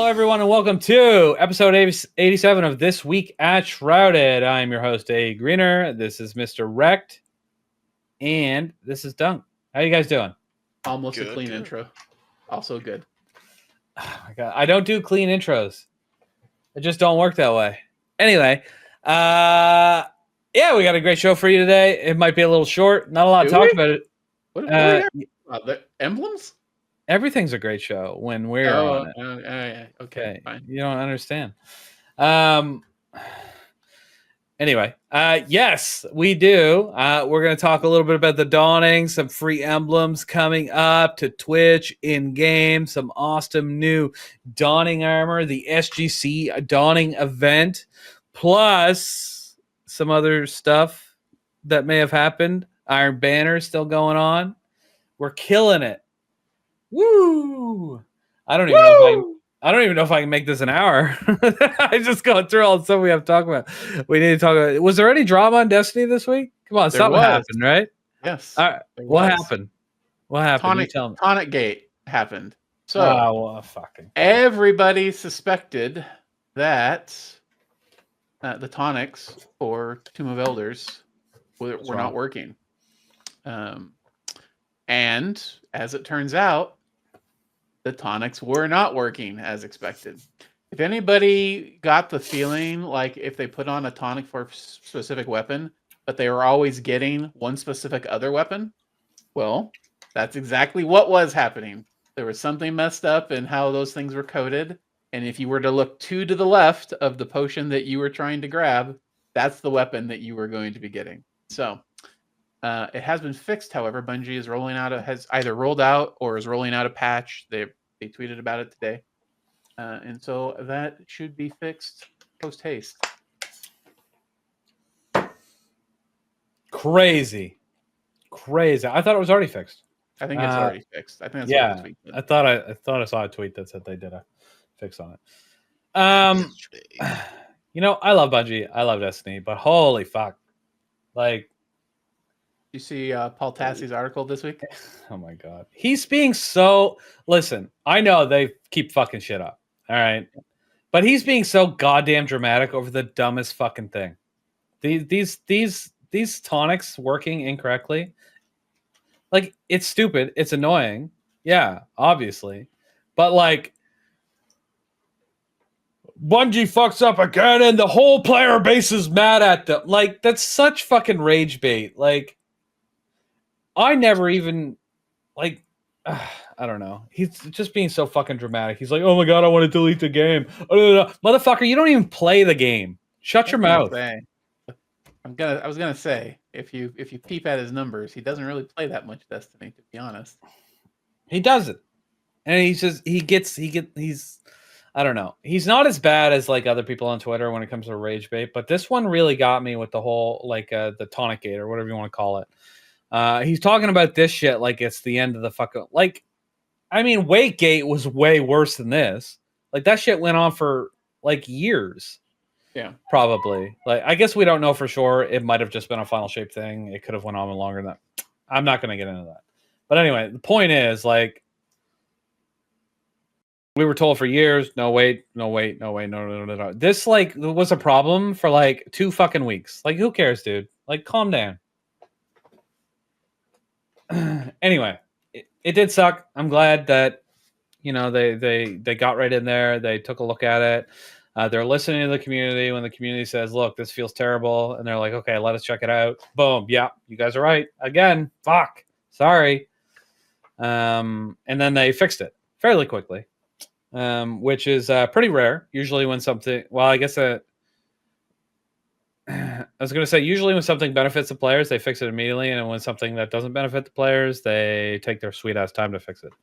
everyone, and welcome to episode 87 of This Week at Shrouded. I'm your host, A. Greener. This is Mr. Wrecked, and this is Dunk. How you guys doing? Almost good, a clean intro. Also good. Oh my God. I don't do clean intros. It just don't work that way. Anyway, yeah, we got a great show for you today. It might be a little short. Not a lot to talk about it. What the Emblems? Everything's a great show when we're on it. Yeah. Okay, fine. You don't understand. Anyway, yes, we do. We're going to talk a little bit about the Dawning, some free emblems coming up to Twitch in-game, some awesome new Dawning armor, the SGC Dawning event, plus some other stuff that may have happened. Iron Banner still going on. We're killing it. Woo! I don't even know if I can make this an hour. I just going through all the stuff we have to talk about. We need to talk about. Was there any drama on Destiny this week? Come on, something happened, right? Yes. All right. What happened? What happened? You tell me. TonicGate happened. So, well, fucking everybody suspected that the tonics for Tomb of Elders were not working. And as it turns out, the tonics were not working as expected. If anybody got the feeling like if they put on a tonic for a specific weapon, but they were always getting one specific other weapon, well, that's exactly what was happening. There was something messed up in how those things were coded. And if you were to look to the left of the potion that you were trying to grab, that's the weapon that you were going to be getting. So it has been fixed, however. Bungie is has either rolled out or is rolling out a patch. They tweeted about it today. And so that should be fixed post haste. Crazy. I thought it was already fixed. I think it's already fixed. I think that's what the tweet did. I thought I saw a tweet that said they did a fix on it. You know, I love Bungie. I love Destiny, but holy fuck. Like, you see Paul Tassie's article this week? Oh my God. He's being so... Listen, I know they keep fucking shit up. All right. But he's being so goddamn dramatic over the dumbest fucking thing. These tonics working incorrectly. Like, it's stupid. It's annoying. Yeah, obviously. But like, Bungie fucks up again and the whole player base is mad at them. Like, that's such fucking rage bait. Like, I never even, like, I don't know. He's just being so fucking dramatic. He's like, oh my God, I want to delete the game. Motherfucker, you don't even play the game. Shut your mouth. I was gonna say, if you peep at his numbers, he doesn't really play that much Destiny, to be honest. He doesn't. And he's I don't know. He's not as bad as like other people on Twitter when it comes to rage bait, but this one really got me with the whole like the TonicGate or whatever you want to call it. He's talking about this shit like it's the end of the fucking... Like, I mean, Wakegate was way worse than this. Like, that shit went on for, like, years. Yeah. Probably. Like, I guess we don't know for sure. It might have just been a Final Shape thing. It could have went on longer than that. I'm not going to get into that. But anyway, the point is, like, we were told for years, no. This, like, was a problem for, like, 2 fucking weeks. Like, who cares, dude? Like, calm down. Anyway, it did suck. I'm glad that, you know, they got right in there. They took a look at it. They're listening to the community when the community says, look, this feels terrible. And they're like, okay, let us check it out. Boom. Yeah, you guys are right. Again, fuck. Sorry. And then they fixed it fairly quickly, which is pretty rare. Usually when something, well, I guess I was going to say, usually when something benefits the players, they fix it immediately. And when something that doesn't benefit the players, they take their sweet ass time to fix it.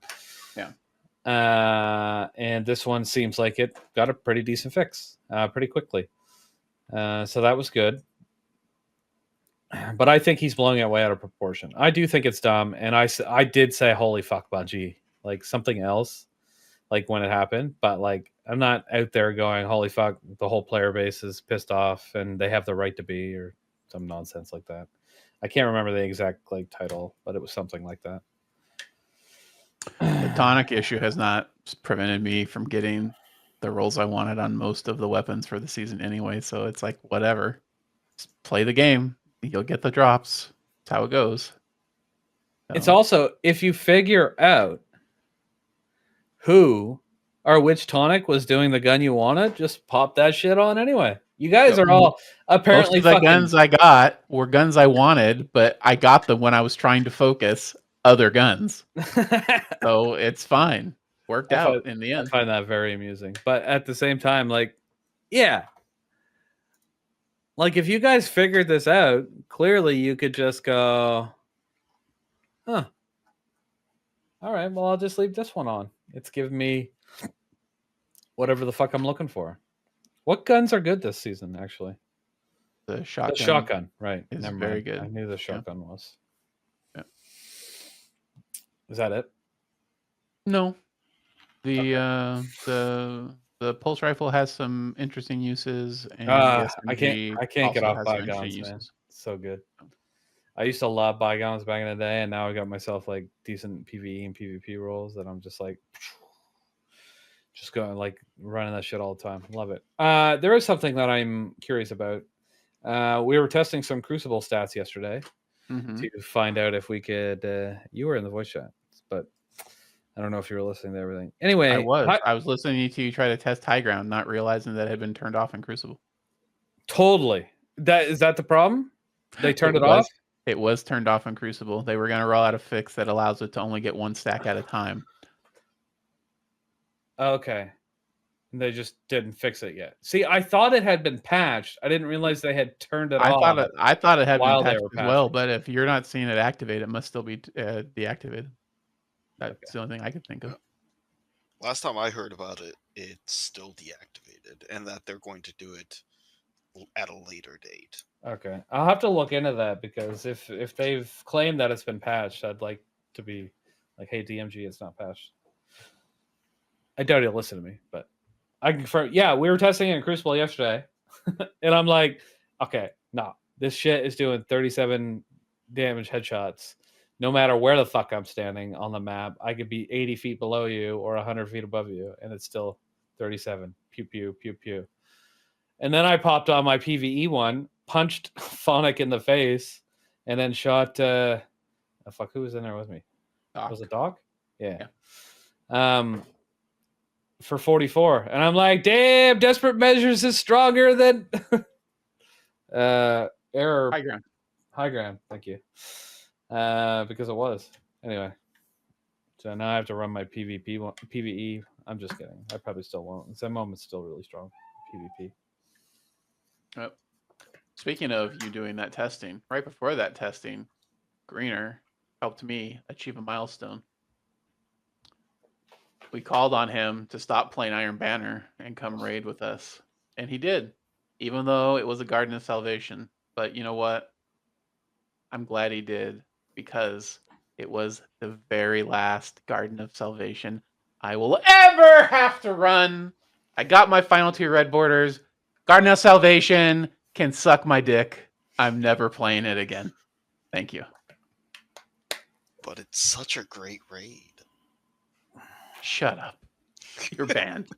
Yeah. And this one seems like it got a pretty decent fix pretty quickly. So that was good. But I think he's blowing it way out of proportion. I do think it's dumb. And I did say, holy fuck, Bungie. Like something else, like when it happened. But like, I'm not out there going, holy fuck, the whole player base is pissed off and they have the right to be, or some nonsense like that. I can't remember the exact like title, but it was something like that. The tonic issue has not prevented me from getting the rolls I wanted on most of the weapons for the season anyway, so it's like whatever. Just play the game. You'll get the drops. That's how it goes. It's So, also, if you figure out who or which tonic was doing the gun you wanted, just pop that shit on anyway. You guys are all most apparently of the fucking. guns I got were guns I wanted, but I got them when I was trying to focus other guns. So it's fine. Worked out in the I end. find that very amusing. But at the same time, like, yeah. Like, if you guys figured this out, clearly you could just go, huh. All right, well, I'll just leave this one on. It's giving me whatever the fuck I'm looking for. What guns are good this season, actually? The The shotgun, shotgun, right. is Never very mind. good. I knew the shotgun was. Yeah. Is that it? No. The pulse rifle has some interesting uses, and the I SMG can't get also off has some interesting bygones, man. uses. So good. I used to love bygones back in the day, and now I got myself like decent PvE and PvP rolls that I'm just like just going like running that shit all the time. Love it. There is something that I'm curious about. We were testing some Crucible stats yesterday Mhm. to find out if we could. You were in the voice chat, but I don't know if you were listening to everything. Anyway, I was listening to you try to test high ground, not realizing that it had been turned off in Crucible. totally. Is that the problem? They turned it off. It was turned off in Crucible. They were going to roll out a fix that allows it to only get one stack at a time. Okay. They just didn't fix it yet. See, I thought it had been patched. I didn't realize they had turned it off. I thought it had been while they patched were as well, patching. but if you're not seeing it activate, it must still be deactivated. That's the only thing I could think of. Last time I heard about it, it's still deactivated, and that they're going to do it at a later date. Okay, I'll have to look into that because if they've claimed that it's been patched, I'd like to be like, hey, DMG, it's not patched. I doubt he'll listen to me, but I can confirm. Yeah, we were testing it in Crucible yesterday, and I'm like, okay, nah, this shit is doing 37 damage headshots. No matter where the fuck I'm standing on the map, I could be 80 feet below you or 100 feet above you, and it's still 37. Pew, pew, pew, pew. And then I popped on my PvE one, punched Phonic in the face, and then shot. Fuck, who was in there with me? Doc. Was it Doc? Yeah. For 44, and I'm like, damn, Desperate Measures is stronger than error. High ground. Thank you. Because it was anyway. So now I have to run my PvE. I'm just kidding. I probably still won't. That moment's still really strong. PvP. Yep. Speaking of you doing that testing, right before that testing, Greener helped me achieve a milestone. We called on him to stop playing Iron Banner and come raid with us. And he did, even though it was a Garden of Salvation. But you know what? I'm glad he did, because it was the very last Garden of Salvation I will ever have to run. I got my final 2 red borders. Garden of Salvation can suck my dick. I'm never playing it again. Thank you. But it's such a great raid. Shut up. You're banned.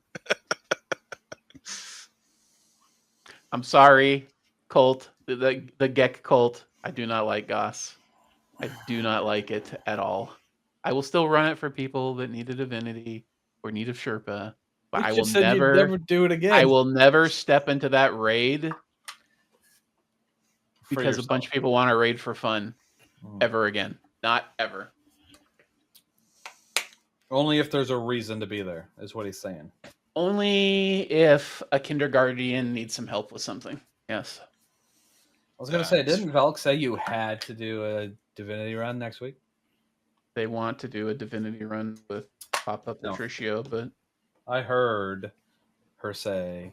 I'm sorry, cult. The Gek cult. I do not like Goss. I do not like it at all. I will still run it for people that need a divinity or need a Sherpa, but I will never do it again. I will never step into that raid because a bunch of people want to raid for fun ever again. Not ever. Only if there's a reason to be there, is what he's saying. Only if a kindergarten needs some help with something. Yes. I was going to say, didn't Velk say you had to do a divinity run next week? They want to do a divinity run with pop-up Patricio, but I heard her say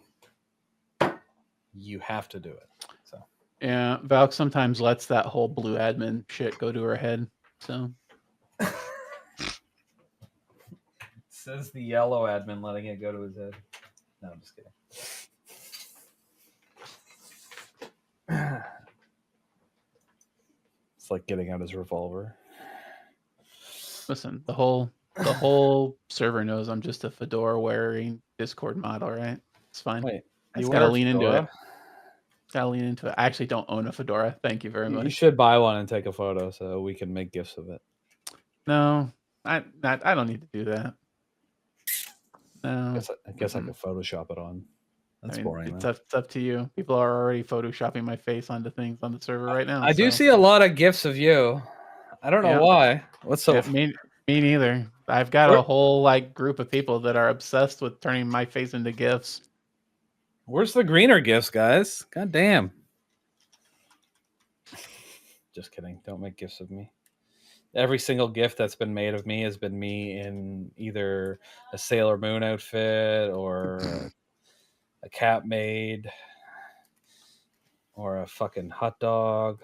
you have to do it. So yeah, Valk sometimes lets that whole blue admin shit go to her head. So says the yellow admin letting it go to his head. No, I'm just kidding. It's like getting out his revolver. Listen, the whole server knows I'm just a fedora wearing Discord model, right? It's fine. Wait, I just you gotta wear a lean into it. fedora? Gotta lean into it. I actually don't own a fedora. Thank you very You much. should buy one and take a photo so we can make gifs of it. No, I don't need to do that. No, I guess I could Photoshop it on. That's boring. It's up to you. People are already photoshopping my face onto things on the server right now. I do see a lot of gifs of you. I don't know why. What's so? Me neither. I've got a whole like group of people that are obsessed with turning my face into gifs. Where's the greener gifts, guys? God damn. Just kidding. Don't make gifs of me. Every single gift that's been made of me has been me in either a Sailor Moon outfit or a cat maid or a fucking hot dog.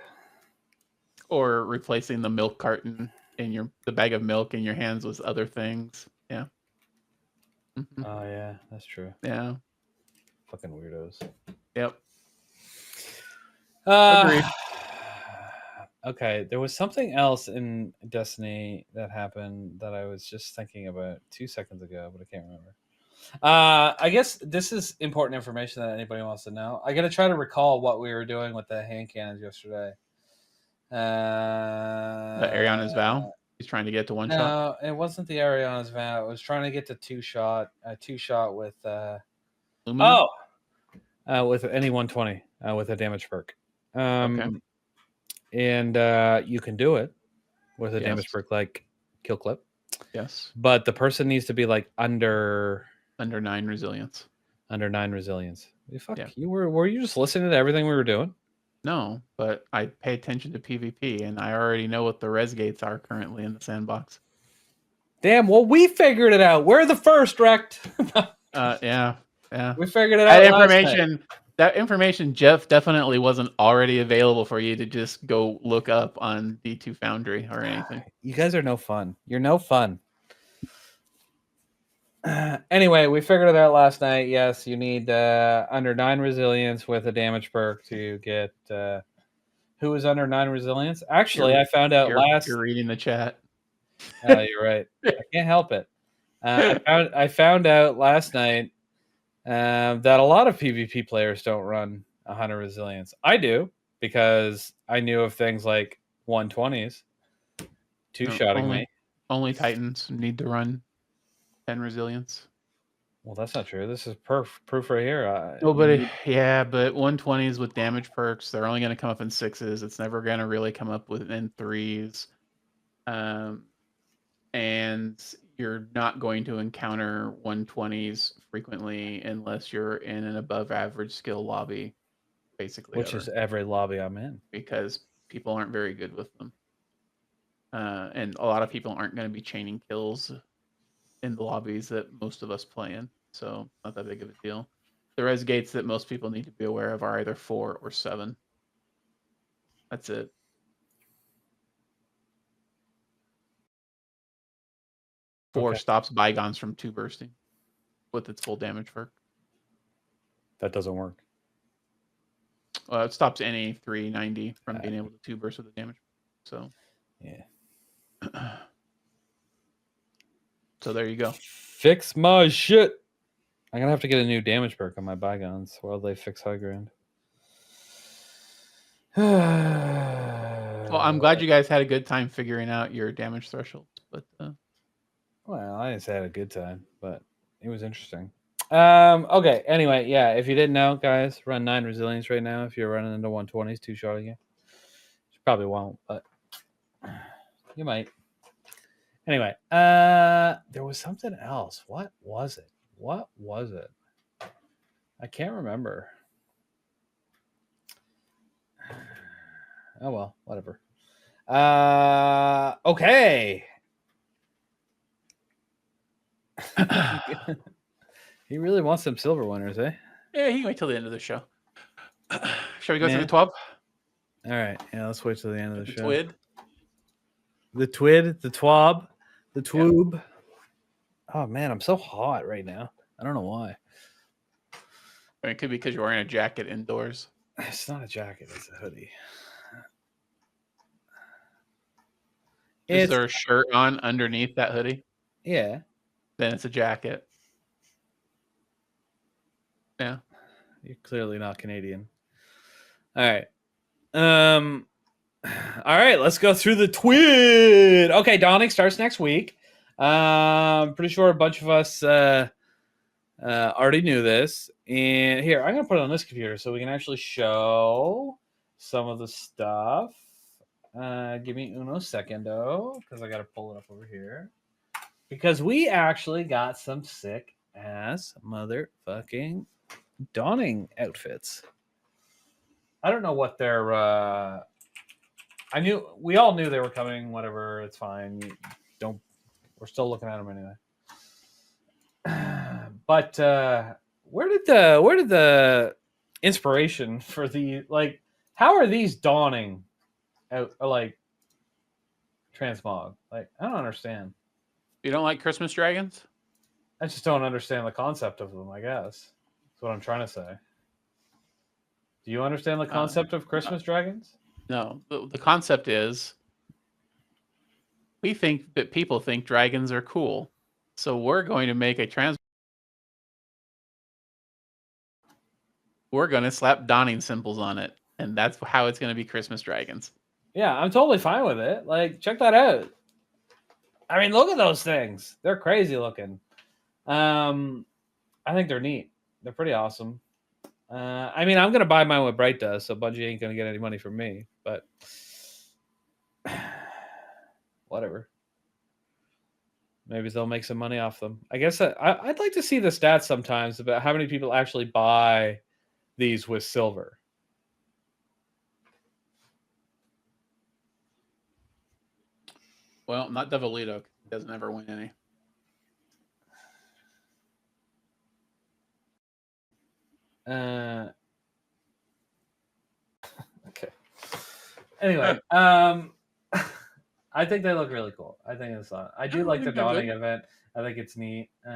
Or replacing the milk carton in the bag of milk in your hands with other things. Yeah. Mm-hmm. Oh yeah, that's true. Yeah. Fucking weirdos. Yep. Agreed. Okay, there was something else in Destiny that happened that I was just thinking about 2 seconds ago, but I can't remember. I guess this is important information that anybody wants to know. I got to try to recall what we were doing with the hand cannons yesterday. Ariana's vow. He's trying to get to one shot. No, it wasn't the Ariana's vow. It was trying to get to two shot with with any 120 with a damage perk. Okay. And you can do it with a damage perk like kill clip. Yes. But the person needs to be like under 9 resilience. Under 9 resilience. Fuck, yeah. Were you just listening to everything we were doing? No, but I pay attention to PvP, and I already know what the res gates are currently in the sandbox. Damn, well, we figured it out. We're the first, Rect. Yeah. We figured it out. That information, Jeff, definitely wasn't already available for you to just go look up on D2 Foundry or anything. You guys are no fun. You're no fun. Anyway, we figured it out last night. Yes, you need under 9 resilience with a damage perk to get. Who is under 9 resilience? Actually, I found out You're reading the chat. You're right. I can't help it. I found out last night that a lot of PvP players don't run 100 resilience. I do because I knew of things like 120s, two-shotting me. Only Titans need to run 10 resilience. Well, that's not true. This is proof right here. Nobody, but 120s with damage perks, they're only going to come up in 6s. It's never going to really come up in 3s. And you're not going to encounter 120s frequently unless you're in an above average skill lobby, basically. Which is every lobby I'm in. Because people aren't very good with them. And a lot of people aren't going to be chaining kills in the lobbies that most of us play in. So not that big of a deal. The res gates that most people need to be aware of are either 4 or 7. That's it. Four stops bygones from 2 bursting with its full damage perk. That doesn't work. Well, it stops any 390 from being able to 2 burst with the damage. So yeah. So there you go. Fix my shit. I'm gonna have to get a new damage perk on my bygones while they fix high ground. Well, I'm glad you guys had a good time figuring out your damage thresholds, but well, I didn't say I had a good time, but it was interesting. Okay. Anyway, yeah. If you didn't know, guys, run 9 resilience right now. If you're running into 120s, 2-shotting you. You probably won't, but you might. Anyway, there was something else. What was it? I can't remember. Oh well, whatever. Okay. He really wants some silver winners, eh? Yeah, he can wait till the end of the show. Shall we go to the TWAB? All right. Yeah, let's wait till the end of the show. TWID? The TWID, the TWAB, the TWOOB. Yeah. Oh, man, I'm so hot right now. I don't know why. I mean, it could be because you're wearing a jacket indoors. It's not a jacket. It's a hoodie. Is there a shirt on underneath that hoodie? Yeah. Then it's a jacket. Yeah. You're clearly not Canadian. All right. All right, let's go through the twin. Okay, Dawning starts next week. Pretty sure a bunch of us already knew this. And here, I'm going to put it on this computer so we can actually show some of the stuff. Give me uno secondo, because I got to pull it up over here. Because we actually got some sick ass motherfucking Dawning outfits. I don't know what they're... we all knew they were coming, whatever, it's fine. We're still looking at them anyway. But where did the inspiration for the, like, how are these Dawning out, like, transmog? Like, I don't understand. You don't like Christmas dragons? I just don't understand the concept of them, I guess. That's what I'm trying to say. Do you understand the concept of Christmas dragons? No. The concept is we think that people think dragons are cool. So we're going to make we're going to slap Dawning symbols on it. And that's how it's going to be Christmas dragons. Yeah, I'm totally fine with it. Like, check that out. I mean, look at those things. They're crazy looking. I think they're neat. They're pretty awesome. I mean, I'm going to buy mine with Bright does, so Bungie ain't going to get any money from me. But whatever. Maybe they'll make some money off them. I guess I'd like to see the stats sometimes about how many people actually buy these with silver. Well, not Devilito. He doesn't ever win any. Okay. Anyway, I think they look really cool. I think it's fun. I do like the Dawning event. I think it's neat. We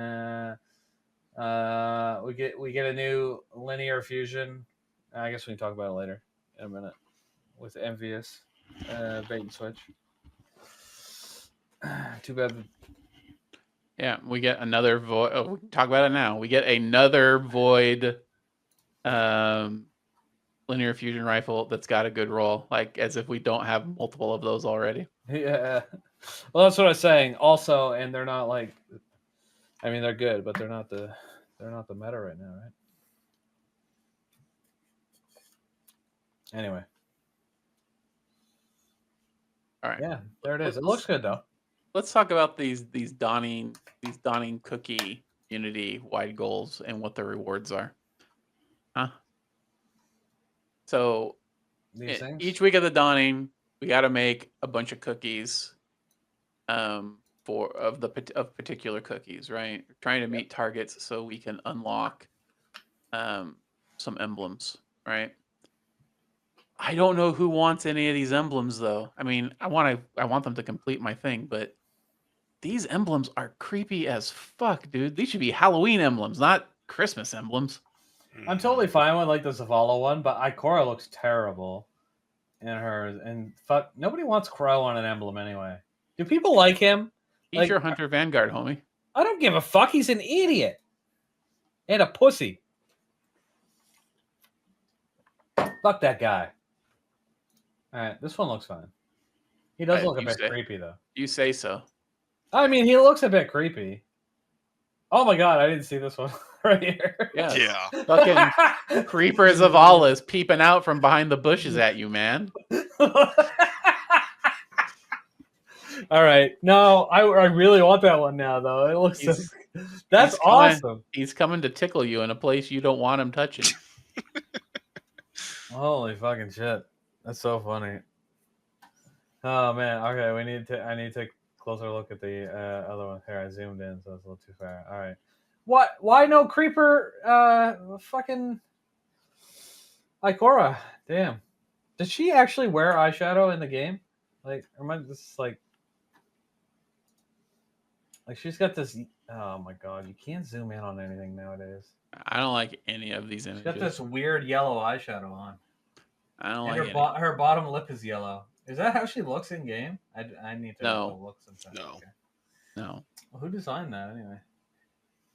get a new linear fusion. I guess we can talk about it later in a minute with Envious bait and switch. Too bad. Yeah, we get another void. Oh, we can talk about it now. We get another void linear fusion rifle that's got a good roll, like as if we don't have multiple of those already. Yeah. Well, that's what I was saying. Also, and they're not like, I mean, they're good, but they're not the meta right now, right? Anyway. All right. Yeah, there it is. It looks good though. Let's talk about these Dawning cookie unity wide goals and what the rewards are. Huh? So These things? each week of the Dawning, we got to make a bunch of cookies of particular cookies, right? We're trying to meet targets so we can unlock some emblems, right? I don't know who wants any of these emblems though. I mean, I want them to complete my thing, but these emblems are creepy as fuck, dude. These should be Halloween emblems, not Christmas emblems. I'm totally fine with like the Zavala one, but Ikora looks terrible in hers. And fuck, nobody wants Crow on an emblem anyway. Do people like him? He's Like, your Hunter Vanguard, homie. I don't give a fuck. He's an idiot and a pussy. Fuck that guy. All right, this one looks fine. He does look a bit creepy though. You say so. I mean, he looks a bit creepy. Oh my god, I didn't see this one right here. Yeah. Fucking Creeper Zavala's peeping out from behind the bushes at you, man. All right. No, I really want that one now, though. It looks that's awesome. He's coming to tickle you in a place you don't want him touching. Holy fucking shit. That's so funny. Oh man. Okay, I need to take a closer look at the other one. Here, I zoomed in, so it's a little too far. All right. What? Why no Creeper? Fucking Ikora. Damn. Did she actually wear eyeshadow in the game? Like, or am I just like she's got this? Oh my god, you can't zoom in on anything nowadays. I don't like any of these images. She's got this weird yellow eyeshadow on. I don't and like her bottom lip is yellow. Is that how she looks in game? I need to look sometime. No. Okay. No. Well, who designed that anyway?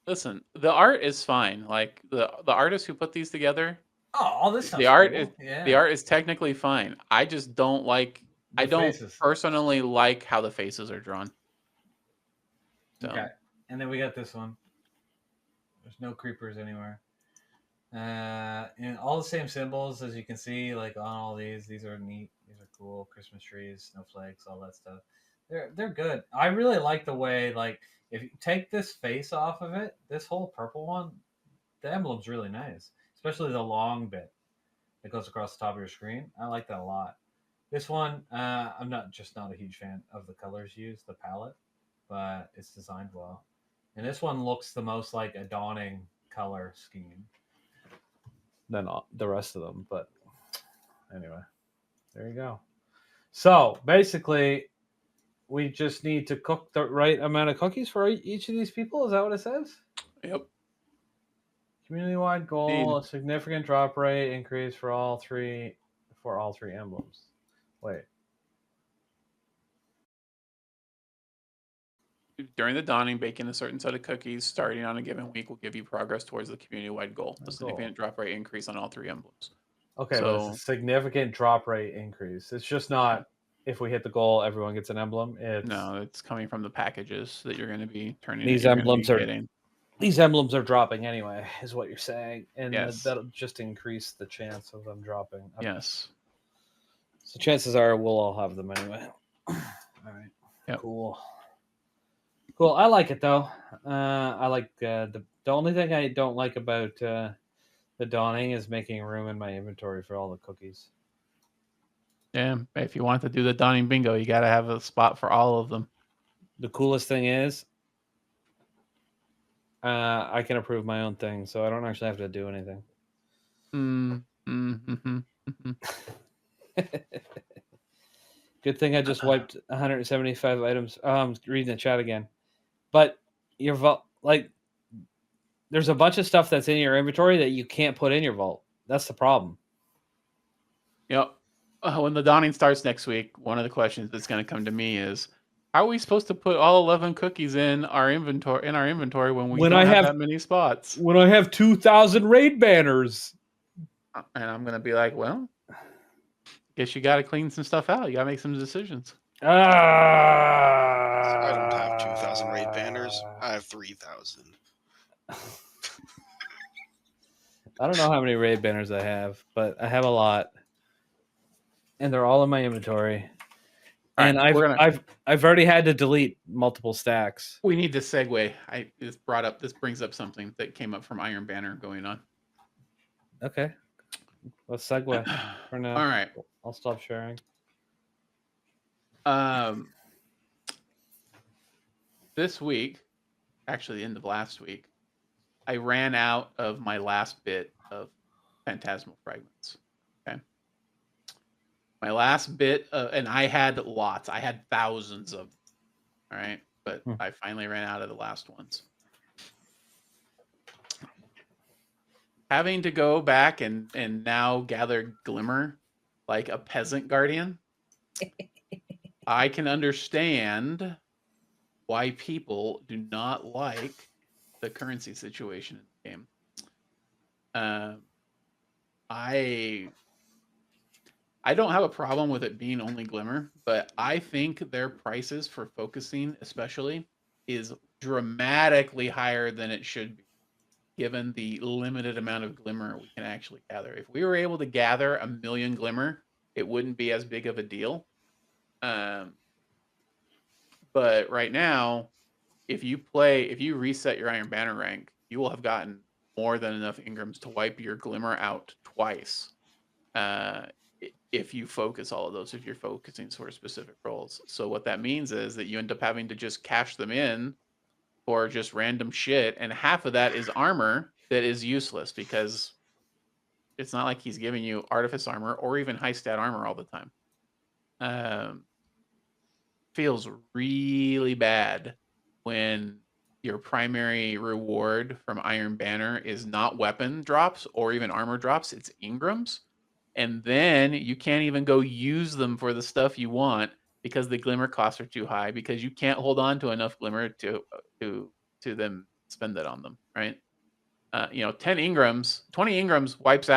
Listen, the art is fine. Like the artists who put these together, Oh, all this stuff's the art cool. is Yeah. the art is technically fine. I just don't like. I The don't faces. personally like how the faces are drawn. So. Okay. And then we got this one. There's no creepers anywhere. And all the same symbols as you can see, like on all these. These are neat. These are cool. Christmas trees, snowflakes, all that stuff. They're good. I really like the way, like, if you take this face off of it, this whole purple one, the emblem's really nice, especially the long bit that goes across the top of your screen. I like that a lot. This one, I'm not a huge fan of the colors used, the palette, but it's designed well. And this one looks the most like a dawning color scheme than the rest of them. But anyway, there you go. So basically, we just need to cook the right amount of cookies for each of these people. Is that what it says? Yep. Community-wide goal: a significant drop rate increase for all three emblems. Wait. During the dawning, baking a certain set of cookies starting on a given week will give you progress towards the community-wide goal. A significant drop rate increase on all three emblems. Okay, so, but it's a significant drop rate increase. It's just not if we hit the goal, everyone gets an emblem. No, it's coming from the packages that you're going to be turning. These emblems are dropping anyway, is what you're saying, and yes, that'll just increase the chance of them dropping. Okay. Yes. So chances are we'll all have them anyway. All right. Yep. Cool. I like it though. I like the only thing I don't like about the dawning is making room in my inventory for all the cookies. Yeah, if you want to do the dawning bingo, you got to have a spot for all of them. The coolest thing is I can approve my own thing, so I don't actually have to do anything. Good thing I just wiped 175 items. I'm reading the chat again. But your vault, like, there's a bunch of stuff that's in your inventory that you can't put in your vault. That's the problem. Yep. When the dawning starts next week, one of the questions that's going to come to me is, how are we supposed to put all 11 cookies in our inventory when we don't have that many spots? When I have 2,000 raid banners. And I'm going to be like, well, guess you got to clean some stuff out. You got to make some decisions. I don't have 2,000 raid banners. I have 3,000. I don't know how many raid banners I have, but I have a lot, and they're all in my inventory. And I've already had to delete multiple stacks. We need to segue. This brings up something that came up from Iron Banner going on. Okay, let's segue for now. All right, I'll stop sharing. This week, actually the end of last week, I ran out of my last bit of phantasmal fragments. Okay. My last bit, and I had lots. I had thousands of them. All right. But I finally ran out of the last ones. Having to go back and now gather glimmer like a peasant guardian, I can understand why people do not like the currency situation in the game. I don't have a problem with it being only glimmer, but I think their prices for focusing especially is dramatically higher than it should be, given the limited amount of glimmer we can actually gather. If we were able to gather 1 million glimmer, it wouldn't be as big of a deal. But right now, if you reset your Iron Banner rank, you will have gotten more than enough Ingrams to wipe your glimmer out twice. If you focus all of those, if you're focusing sort of specific roles. So what that means is that you end up having to just cash them in for just random shit, and half of that is armor that is useless because it's not like he's giving you artifice armor or even high stat armor all the time. Feels really bad when your primary reward from Iron Banner is not weapon drops or even armor drops, it's Ingrams. And then you can't even go use them for the stuff you want because the glimmer costs are too high, because you can't hold on to enough glimmer to them spend it on them, right? 10 engrams, 20 engrams wipes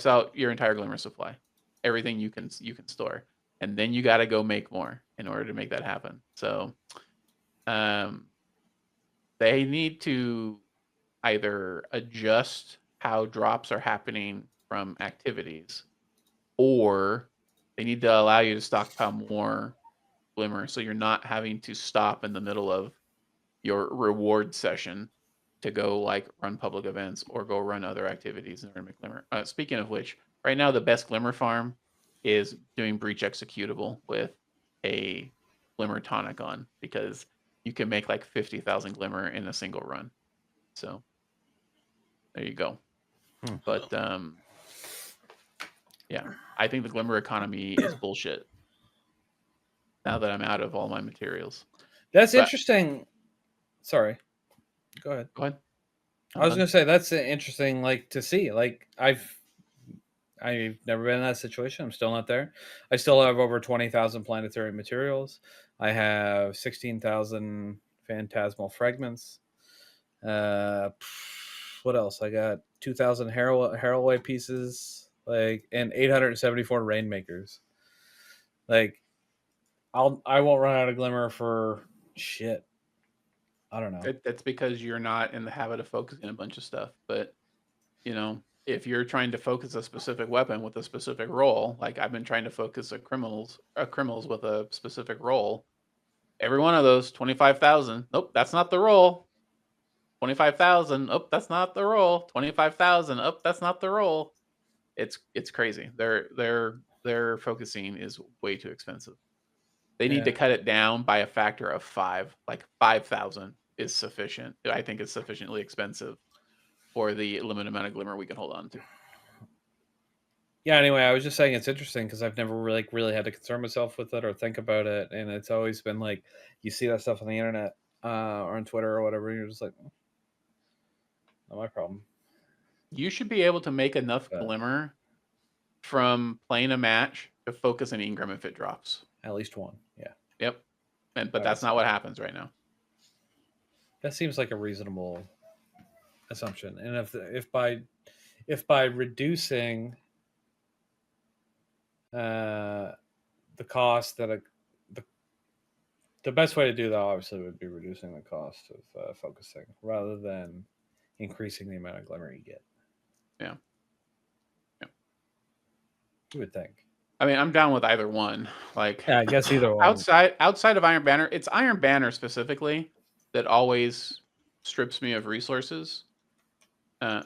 out your entire glimmer supply, everything you can store, and then you got to go make more in order to make that happen. So they need to either adjust how drops are happening from activities, or they need to allow you to stockpile more glimmer, so you're not having to stop in the middle of your reward session to go like run public events or go run other activities in order to make glimmer. Speaking of which, right now the best glimmer farm is doing breach executable with a glimmer tonic on, because you can make like 50,000 glimmer in a single run. So there you go. But yeah, I think the glimmer economy is bullshit now that I'm out of all my materials. That's interesting. Sorry, go ahead. Go ahead. I was going to say that's interesting, like to see. Like I've never been in that situation. I'm still not there. I still have over 20,000 planetary materials. I have 16,000 phantasmal fragments. What else? I got 2,000 Harroway pieces, like, and 874 rainmakers. Like, I won't run out of glimmer for shit. I don't know. That's because you're not in the habit of focusing a bunch of stuff. But if you're trying to focus a specific weapon with a specific role, like I've been trying to focus a criminals with a specific role, every one of those 25,000. Nope, that's not the role. 25,000. Oh, that's not the role. 25,000. Oh, that's not the role. It's crazy. Their focusing is way too expensive. They need to cut it down by a factor of 5. Like 5,000 is sufficient. I think it's sufficiently expensive for the limited amount of glimmer we can hold on to. Yeah, anyway, I was just saying it's interesting because I've never really had to concern myself with it or think about it, and it's always been like you see that stuff on the internet or on Twitter or whatever, and you're just like, not my problem. You should be able to make enough glimmer from playing a match to focus an engram if it drops. At least one, yeah. Yep, but that's not what happens right now. That seems like a reasonable assumption, and if by reducing the cost that the best way to do that obviously would be reducing the cost of focusing rather than increasing the amount of glimmer you get. Yeah. You would think. I mean, I'm down with either one. Like, yeah, I guess either one. Outside of Iron Banner, it's Iron Banner specifically that always strips me of resources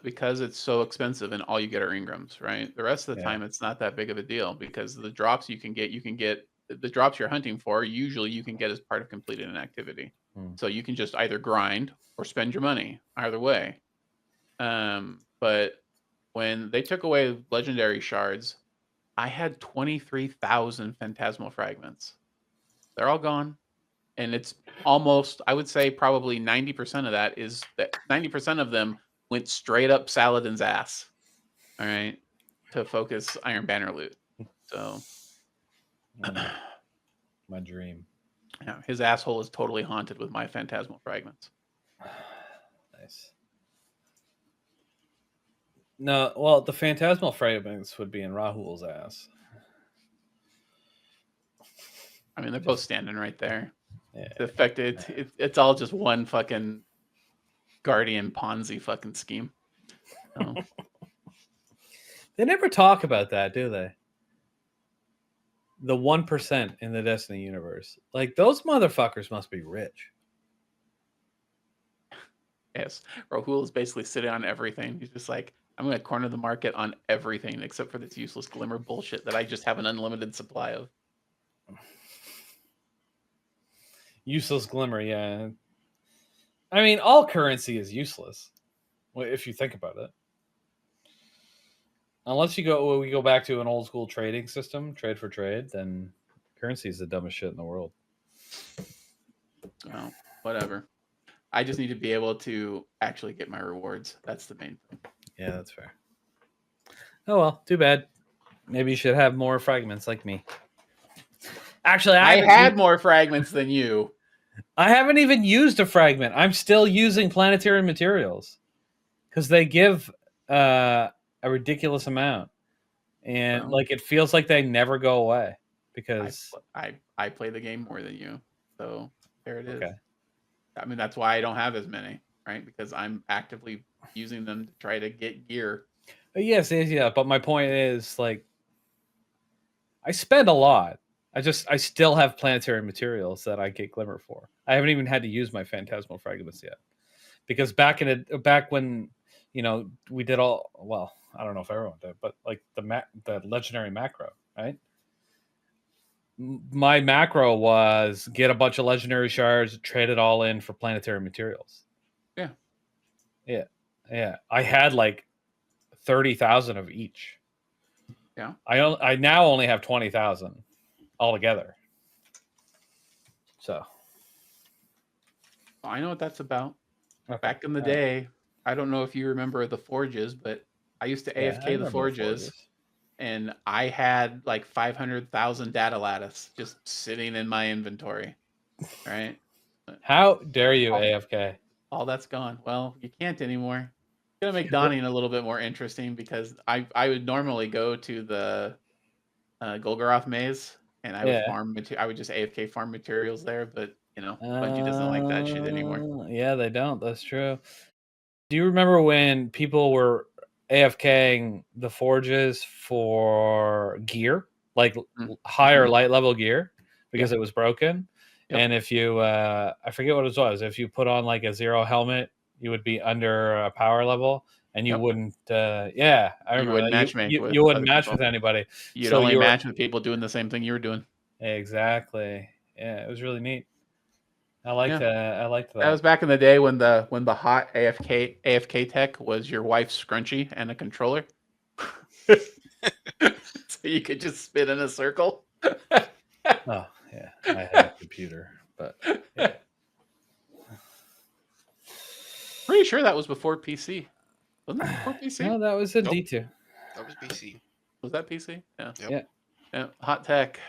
because it's so expensive and all you get are engrams, right? The rest of the time, it's not that big of a deal because the drops you can get the drops you're hunting for, usually you can get as part of completing an activity. So you can just either grind or spend your money, either way. But when they took away legendary shards, I had 23,000 phantasmal fragments. They're all gone. And it's almost, I would say probably 90% of that is that 90% of them went straight up Saladin's ass. All right. To focus Iron Banner loot. So my dream. Yeah, his asshole is totally haunted with my phantasmal fragments. Nice. No, well, the phantasmal fragments would be in Rahul's ass. I mean, they're both standing right there. Yeah. The fact it's all just one fucking Guardian Ponzi fucking scheme. So. They never talk about that, do they? The 1% in the Destiny universe. Like, those motherfuckers must be rich. Yes. Rahul is basically sitting on everything. He's just like, I'm going to corner the market on everything except for this useless glimmer bullshit that I just have an unlimited supply of. Useless glimmer, yeah. I mean, all currency is useless if you think about it. Unless we go back to an old school trading system, trade for trade, then currency is the dumbest shit in the world. Well, whatever. I just need to be able to actually get my rewards. That's the main thing. Yeah, that's fair. Oh well, too bad. Maybe you should have more fragments like me. Actually, I had more fragments than you. I haven't even used a fragment. I'm still using planetary materials because they give a ridiculous amount, and Well, like it feels like they never go away because I play the game more than you, so there it is. okay. I mean, that's why I don't have as many, right? Because I'm actively using them to try to get gear. Yes, yeah. But my point is, like, I spend a lot. I still have planetary materials that I get glimmer for. I haven't even had to use my phantasmal fragments yet, because back when we did all well. I don't know if everyone did, but like the legendary macro, right? My macro was get a bunch of legendary shards, trade it all in for planetary materials. Yeah. Yeah. I had like 30,000 of each. Yeah. I now only have 20,000 altogether. So I know what that's about. okay. Back in the day, I don't know if you remember the forges, but I used to AFK the forges, and I had like 500,000 data lattice just sitting in my inventory. Right? How dare you, AFK? All that's gone. Well, you can't anymore. Gonna make donning a little bit more interesting because I would normally go to the Golgoroth maze and I would farm I would just AFK farm materials there, but Bungie doesn't like that shit anymore. Yeah, they don't. That's true. Do you remember when people were AFKing the forges for gear, like higher light level gear, because it was broken? Yep. And if you, I forget what it was, if you put on like a 0 helmet, you would be under a power level, and you wouldn't. Yeah, I remember wouldn't that. matchmake You, with you wouldn't other match people. with anybody. You'd So only you were match with people doing the same thing you were doing. exactly. Yeah, it was really neat. I liked that. That was back in the day when the hot AFK tech was your wife's scrunchie and a controller. So you could just spin in a circle. Oh yeah, I had a computer, but yeah. Pretty sure that was before PC. Wasn't that before PC? No, that was a Nope. D2. That was BC. Was that PC? Yeah. Yep. Yeah. Hot tech.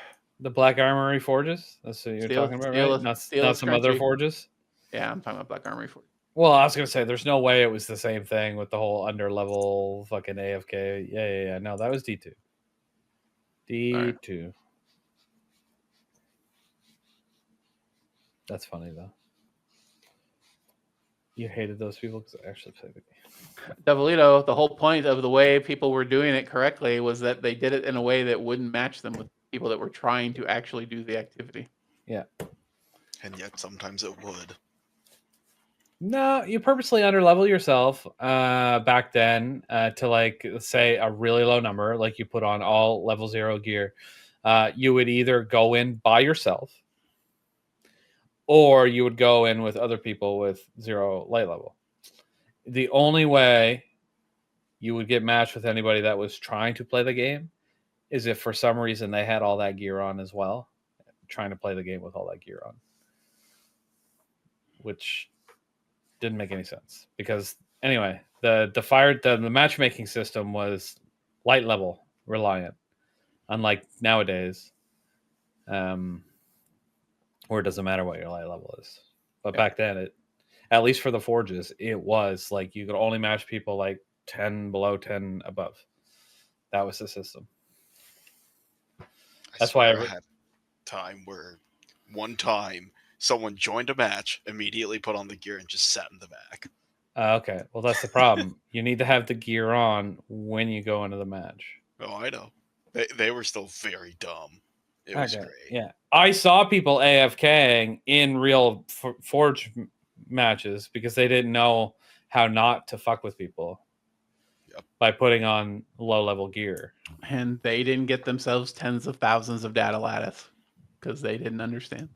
The Black Armory forges. That's what you're talking about, right? Not some other forges. Yeah, I'm talking about Black Armory forge. Well, I was gonna say there's no way it was the same thing with the whole under level fucking AFK. Yeah. No, that was D2. D2. Right. That's funny though. You hated those people because I actually played the game. Devilito, the whole point of the way people were doing it correctly was that they did it in a way that wouldn't match them with people that were trying to actually do the activity. Yeah. And yet sometimes it would. No, you purposely underlevel yourself back then to like say a really low number, like you put on all level 0 gear. You would either go in by yourself, or you would go in with other people with 0 light level. The only way you would get matched with anybody that was trying to play the game is if for some reason they had all that gear on as well, trying to play the game with all that gear on, which didn't make any sense because anyway, the matchmaking system was light level reliant, unlike nowadays, where it doesn't matter what your light level is. But back then, it, at least for the forges, it was like you could only match people like 10 below, 10 above. That was the system. That's why I had time where one time someone joined a match, immediately put on the gear, and just sat in the back. Okay, well that's the problem. You need to have the gear on when you go into the match. Oh, I know. They were still very dumb. It was great. Yeah, I saw people AFKing in real Forge matches because they didn't know how not to fuck with people by putting on low-level gear. And they didn't get themselves tens of thousands of data lattice because they didn't understand.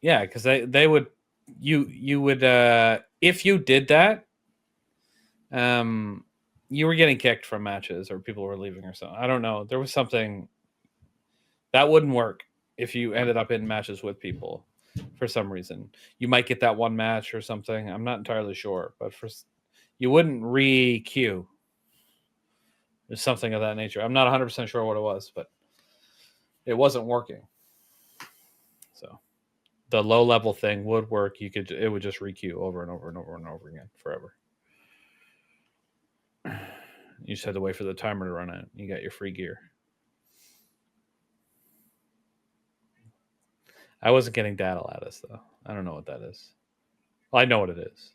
Yeah, because they would you would if you did that, you were getting kicked from matches or people were leaving or something. I don't know. There was something that wouldn't work if you ended up in matches with people for some reason. You might get that one match or something. I'm not entirely sure, but you wouldn't re-queue. There's something of that nature. I'm not 100% sure what it was, but it wasn't working. So the low level thing would work. It would just requeue over and over and over and over again forever. You just had to wait for the timer to run out. You got your free gear. I wasn't getting data lattice though. I don't know what that is. Well, I know what it is.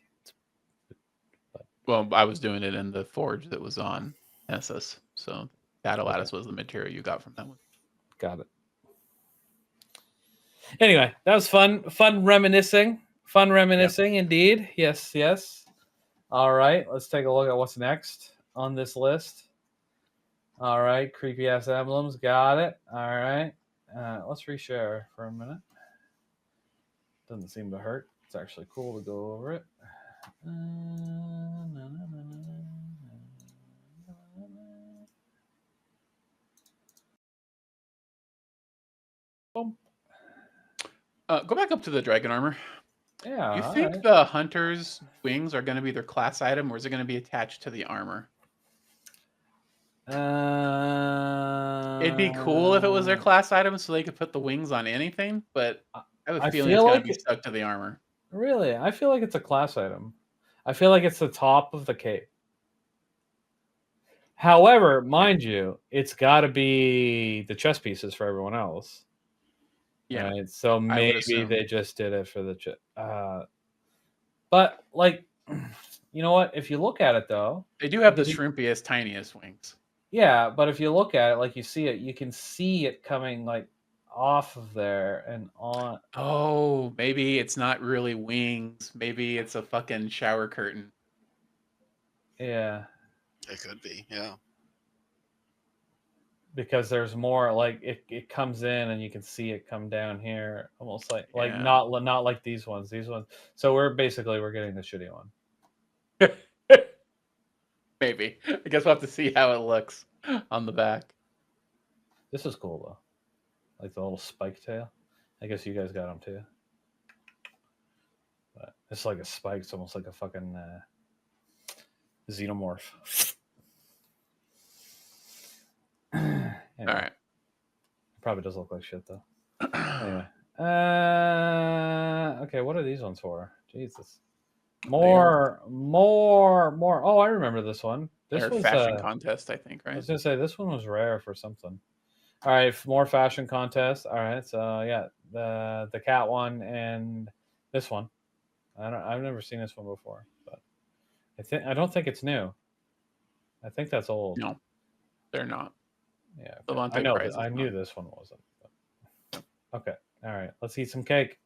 Well, I was doing it in the forge that was on Nessus, so data lattice was the material you got from that one. Got it. Anyway, that was fun. Fun reminiscing. Fun reminiscing, indeed. Yes, yes. All right, let's take a look at what's next on this list. All right, creepy ass emblems. Got it. All right. Let's reshare for a minute. Doesn't seem to hurt. It's actually cool to go over it. Go back up to the dragon armor. Yeah. You think the hunter's wings are going to be their class item, or is it going to be attached to the armor? It'd be cool if it was their class item, so they could put the wings on anything. But I have a feeling it's going to be stuck to the armor. Really, I feel like it's a class item. I feel like it's the top of the cape. However, mind you, it's got to be the chess pieces for everyone else. Yeah. Right? So maybe they just did it for the chess. But like, you know what? If you look at it though, they do have the shrimpiest, tiniest wings. Yeah, but if you look at it, like you see it, you can see it coming like off of there and on. Oh, maybe it's not really wings. Maybe it's a fucking shower curtain. Yeah. It could be, yeah. Because there's more like it comes in and you can see it come down here, almost like not like these ones. These ones. So we're getting the shitty one. Maybe. I guess we'll have to see how it looks on the back. This is cool though. Like the little spike tail. I guess you guys got them too. But it's like a spike. It's almost like a fucking xenomorph. Anyway, all right. Probably does look like shit though. Anyway. Okay, what are these ones for? Jesus. More. Oh, I remember this one. This was fashion contest, I think, right? I was gonna say this one was rare for something. All right, more fashion contest. All right, so yeah, the cat one and this one. I've never seen this one before, but I don't think it's new. I think that's old. No, they're not. Yeah, okay. I knew this one wasn't. But... Okay, all right. Let's eat some cake.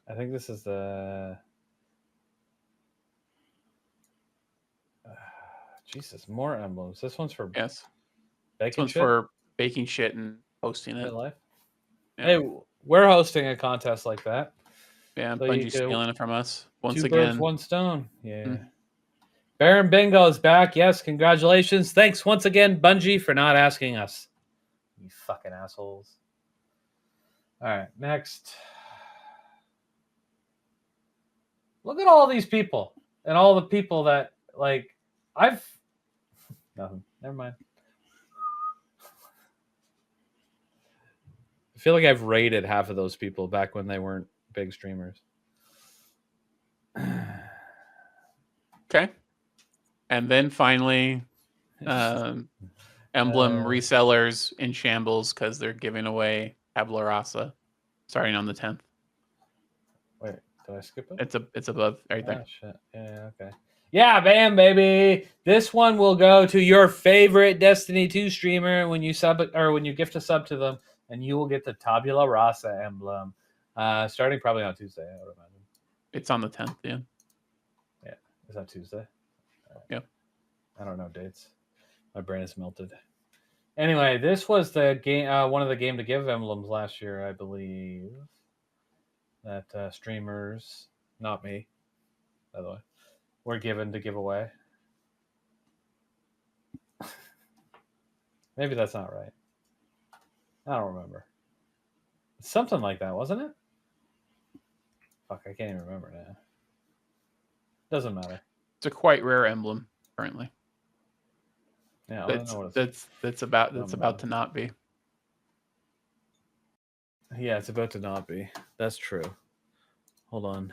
I think this is the. Jesus, more emblems. This one's for baking. This one's shit? For baking shit and hosting it. Life. Yeah. Hey, we're hosting a contest like that. Yeah, so Bungie's stealing it from us once again. 2 birds, 1 stone. Yeah. Baron Bingo is back. Yes, congratulations. Thanks once again, Bungie, for not asking us. You fucking assholes. All right, next. Look at all these people and all the people that like nothing. Never mind. I feel like I've raided half of those people back when they weren't big streamers. Okay. And then finally, Emblem Resellers in Shambles because they're giving away Tabula Rasa starting on the 10th. Wait, did I skip it? It's above right there. Oh, shit. Yeah, okay. Yeah, bam, baby. This one will go to your favorite Destiny 2 streamer when you gift a sub to them, and you will get the Tabula Rasa emblem. Starting probably on Tuesday, I would imagine. It's on the 10th, yeah. Yeah. Is that Tuesday? Yep. I don't know dates. My brain is melted. Anyway, this was the game. One of the game to give emblems last year, I believe. That streamers, not me, by the way, were given to give away. Maybe that's not right. I don't remember. Something like that, wasn't it? Fuck, I can't even remember now. Doesn't matter. It's a quite rare emblem currently. Yeah, that's about to not be. Yeah, it's about to not be. That's true. Hold on.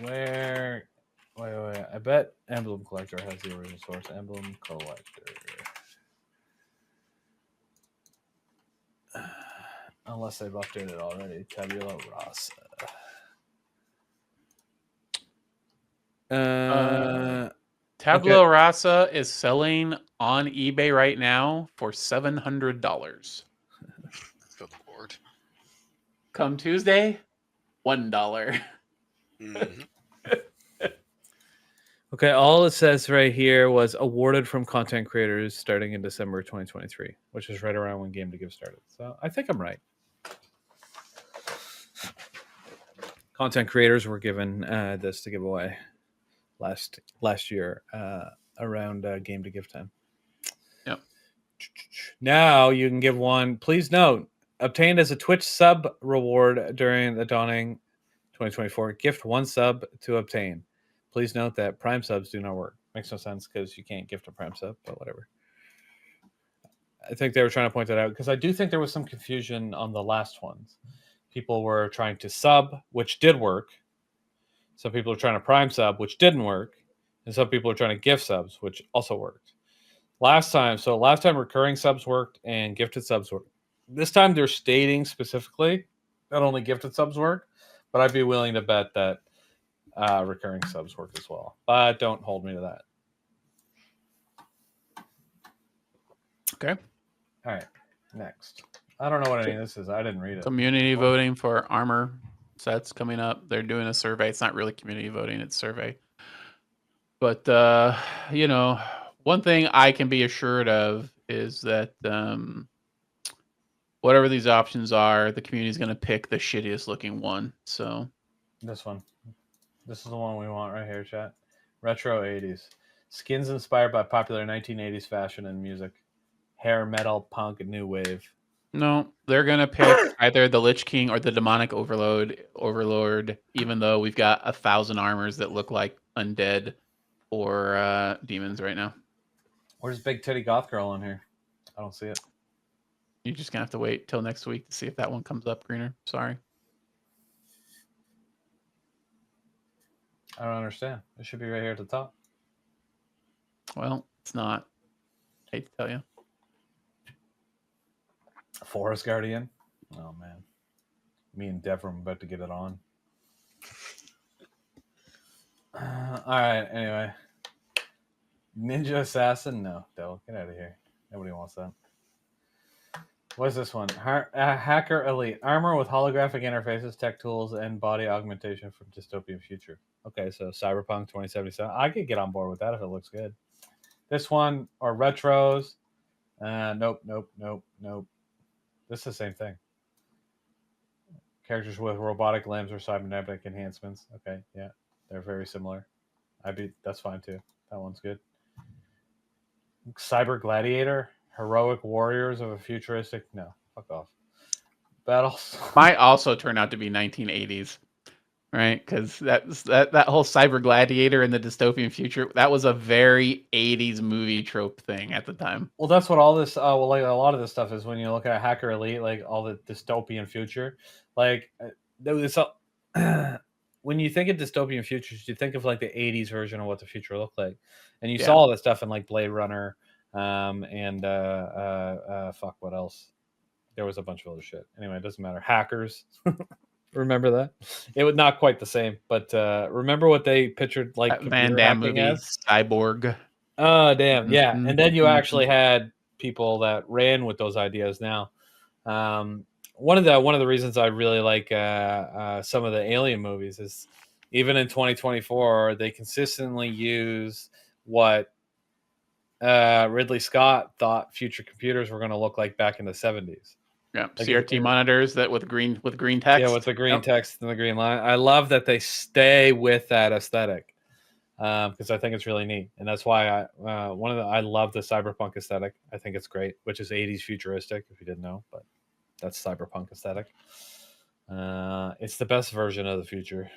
Where? Wait. I bet Emblem Collector has the original source. Emblem Collector. Unless they've updated already. Tabula rasa. Tabula Rasa is selling on eBay right now for $700. Good lord. Come Tuesday, $1. Mhm. Okay, all it says right here was awarded from content creators starting in December 2023, which is right around when Game to Give started. So I think I'm right. Content creators were given this to give away last year around Game to Give time. Yep. Now you can give one. Please note, obtained as a Twitch sub reward during the Dawning 2024. Gift one sub to obtain. Please note that Prime subs do not work. Makes no sense because you can't gift a Prime sub, but whatever. I think they were trying to point that out because I do think there was some confusion on the last ones. People were trying to sub, which did work. Some people are trying to Prime sub, which didn't work. And some people are trying to gift subs, which also worked. Last time recurring subs worked and gifted subs worked. This time they're stating specifically that only gifted subs work, but I'd be willing to bet that recurring subs work as well. But don't hold me to that. Okay. All right. Next. I don't know what any of this is. I didn't read it. Community voting for armor sets coming up. They're doing a survey. It's not really community voting, it's survey. But one thing I can be assured of is that whatever these options are, the community is going to pick the shittiest looking one. So this one. This is the one we want right here, chat. Retro 80s. Skins inspired by popular 1980s fashion and music. Hair metal, punk, new wave. no, they're going to pick either the Lich King or the Demonic Overlord, even though we've got 1,000 armors that look like undead or demons right now. Where's Big Titty Goth Girl in here? I don't see it. You're just going to have to wait till next week to see if that one comes up, Greener. Sorry. I don't understand. It should be right here at the top. Well, it's not. Hate to tell you. Forest Guardian. Oh man, me and Devram about to get it on. All right. Anyway, Ninja Assassin. No, Devil, get out of here. Nobody wants that. What is this one? Hacker Elite armor with holographic interfaces, tech tools, and body augmentation from dystopian future. Okay, so Cyberpunk 2077. I could get on board with that if it looks good. This one or retros. Nope. This is the same thing. Characters with robotic limbs or cybernetic enhancements. Okay, yeah, they're very similar. That's fine too. That one's good. Cyber Gladiator, heroic warriors of a futuristic. No, fuck off. Battles might also turn out to be 1980s, right? Because that whole Cyber Gladiator in the dystopian future, that was a very 80s movie trope thing at the time. Well, that's what all this. Like a lot of this stuff is when you look at Hacker Elite, like all the dystopian future, like it's when you think of dystopian futures, you think of like the 80s version of what the future looked like. And you saw all that stuff in like Blade Runner and fuck, what else? There was a bunch of other shit. Anyway, it doesn't matter. Hackers. Remember that? It was not quite the same, but remember what they pictured like Van Damme movie, as? Cyborg. Oh, damn. Yeah. And then you actually had people that ran with those ideas now. One of the reasons I really like some of the Alien movies is even in 2024 they consistently use what Ridley Scott thought future computers were going to look like back in the 70s. Yeah, like CRT monitors that with green text. Yeah, with the green text and the green line. I love that they stay with that aesthetic because I think it's really neat, and that's why I love the cyberpunk aesthetic. I think it's great, which is 80s futuristic. If you didn't know, but that's cyberpunk aesthetic. It's the best version of the future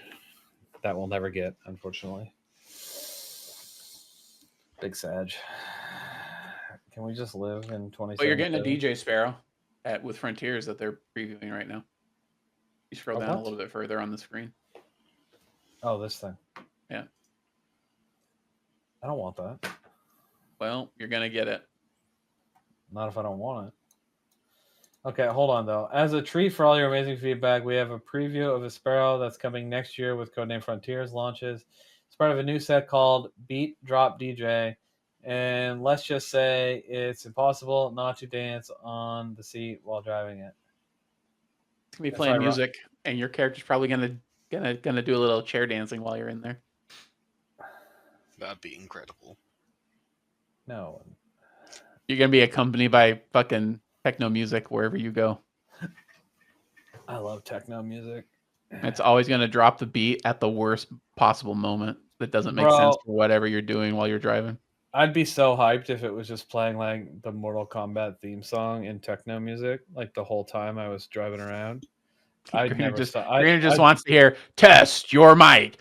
that we'll never get, unfortunately. Big Sag. Can we just live in 20? Oh, you're getting a DJ Sparrow. with Frontiers that they're previewing right now. You scroll down a little bit further on the screen. Oh, this thing. Yeah. I don't want that. Well, you're gonna get it. Not if I don't want it. Okay, hold on though. As a treat for all your amazing feedback, we have a preview of a Sparrow that's coming next year with Codename Frontiers launches. It's part of a new set called Beat Drop DJ. And let's just say it's impossible not to dance on the seat while driving it. It's gonna be playing music, and your character's probably gonna do a little chair dancing while you're in there. That'd be incredible. No. You're gonna be accompanied by fucking techno music wherever you go. I love techno music. It's always gonna drop the beat at the worst possible moment that doesn't make sense for whatever you're doing while you're driving. I'd be so hyped if it was just playing like the Mortal Kombat theme song in techno music, like the whole time I was driving around. I'd never stop. Greener just wants to hear test your mic.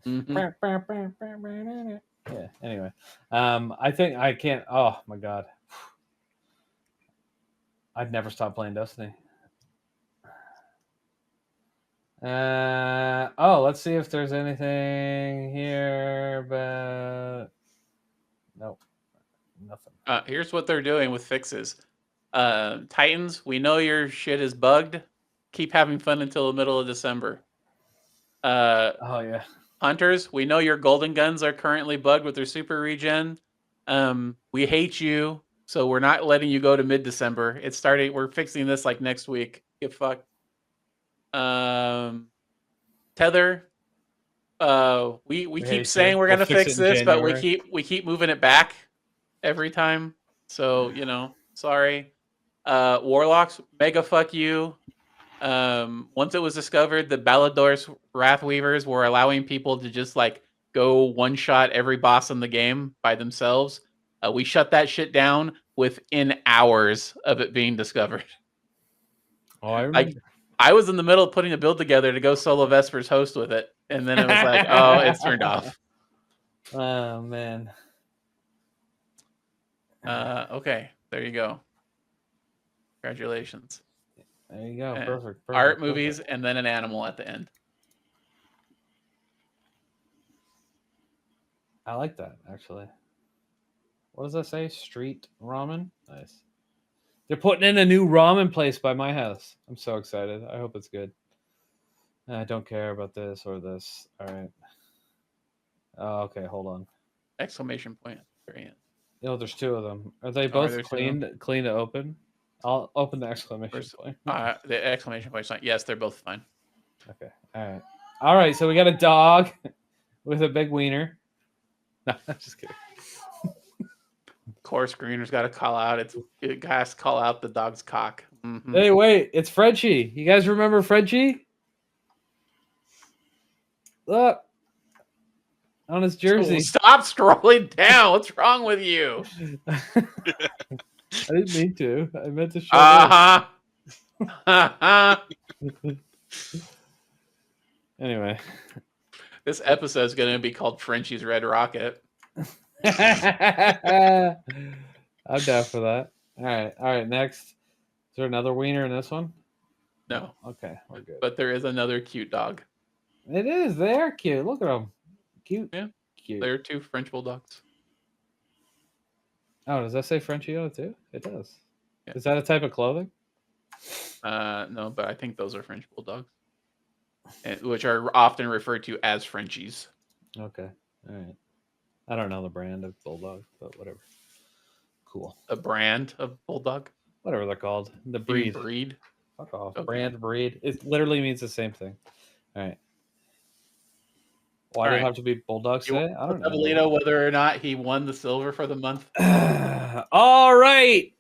Mm-hmm. Yeah. Anyway, I think I can't. Oh my god, I'd never stop playing Destiny. Let's see if there's anything here, but nope, nothing. Here's what they're doing with fixes. Titans, we know your shit is bugged. Keep having fun until the middle of December. Oh yeah. Hunters, we know your golden guns are currently bugged with their super regen. We hate you, so we're not letting you go to mid-December. It's starting. We're fixing this like next week. Get fucked. Tether. We keep saying we're gonna fix this, but we keep moving it back every time. So sorry. Warlocks, mega fuck you. Once it was discovered that Ballador's Wrathweavers were allowing people to just like go one shot every boss in the game by themselves, we shut that shit down within hours of it being discovered. Oh, I remember. I was in the middle of putting a build together to go solo Vespers host with it, and then it was like, oh, it's turned off. Oh man. Okay, there you go. Congratulations. There you go. Perfect. Art, movies, and then an animal at the end. I like that, actually. What does that say? Street ramen? Nice. They're putting in a new ramen place by my house. I'm so excited. I hope it's good. I don't care about this or this. All right. Oh, okay, hold on. Exclamation point. Very end. There's two of them. Are they both clean to open? I'll open the exclamation point. The exclamation point sign. Yes, they're both fine. Okay. All right. So we got a dog with a big wiener. No, I'm just kidding. Of course, Greener's got to call out. It has to call out the dog's cock. Mm-hmm. Hey, wait! It's Frenchie. You guys remember Frenchie? Look on his jersey. Stop scrolling down. What's wrong with you? I didn't mean to. I meant to show. Anyway, this episode is going to be called Frenchie's Red Rocket. I'm down for that. All right. Next, is there another wiener in this one? No. Okay, we're good. But there is another cute dog. It is. They are cute. Look at them. Cute. Yeah. Cute. They're two French bulldogs. Oh, does that say Frenchie on it too? It does. Yeah. Is that a type of clothing? No, but I think those are French bulldogs, which are often referred to as Frenchies. Okay. All right. I don't know the brand of bulldog, but whatever. Cool. A brand of bulldog? Whatever they're called. The breed. Breed? Fuck off. Okay. Brand, breed. It literally means the same thing. All right. Why do it have to be bulldog say? I don't know. Evelito, whether or not he won the silver for the month. All right.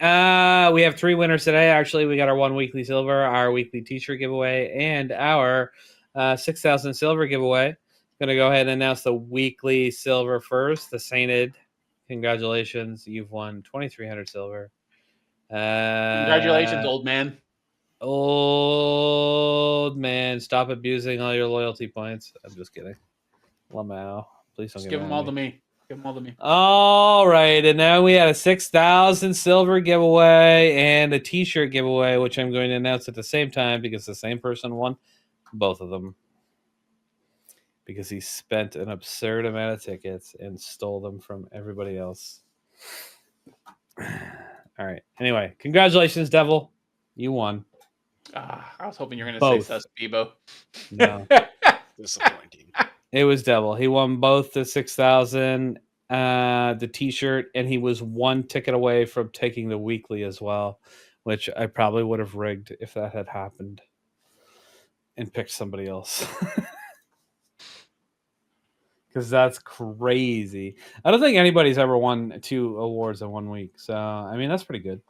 We have 3 winners today. Actually, we got our 1 weekly silver, our weekly t-shirt giveaway, and our 6,000 silver giveaway. Going to go ahead and announce the weekly silver first. The Sainted. Congratulations. You've won 2,300 silver. Congratulations, old man. Old man. Stop abusing all your loyalty points. I'm just kidding. Lamau. Please don't just give them all to me. Give them all to me. All right, and now we had a 6,000 silver giveaway and a T-shirt giveaway, which I'm going to announce at the same time because the same person won both of them because he spent an absurd amount of tickets and stole them from everybody else. All right. Anyway, congratulations, Devil. You won. I was hoping you were going to Both. say Sus Bebo. No. Disappointing. It was Devil. He won both the 6,000, the T-shirt, and he was one ticket away from taking the weekly as well, which I probably would have rigged if that had happened and picked somebody else. Because that's crazy. I don't think anybody's ever won 2 awards in 1 week. So, I mean, that's pretty good.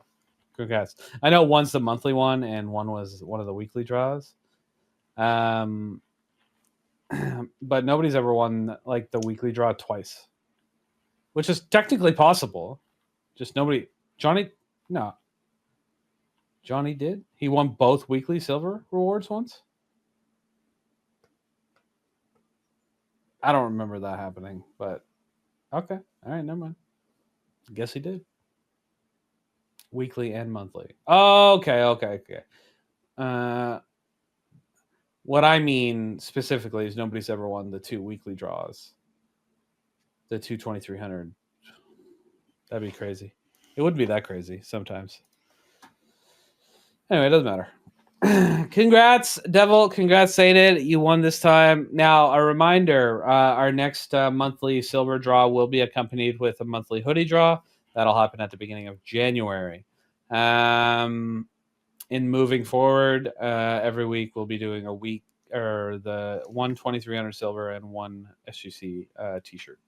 Congrats. I know one's the monthly one and one was one of the weekly draws. But nobody's ever won like the weekly draw twice, which is technically possible. Just nobody. Johnny did. He won both weekly silver rewards once. I don't remember that happening, but okay. All right, never mind. Guess he did. Weekly and monthly. Okay. What I mean specifically is nobody's ever won the 2 weekly draws. The 2,300. That'd be crazy. It would be that crazy sometimes. Anyway, it doesn't matter. Congrats, Devil. Congrats, Sainted. You won this time. Now, a reminder, our next monthly silver draw will be accompanied with a monthly hoodie draw. That'll happen at the beginning of January. In moving forward, every week we'll be doing a week or the 1,2,300 silver and 1 SGC T-shirt.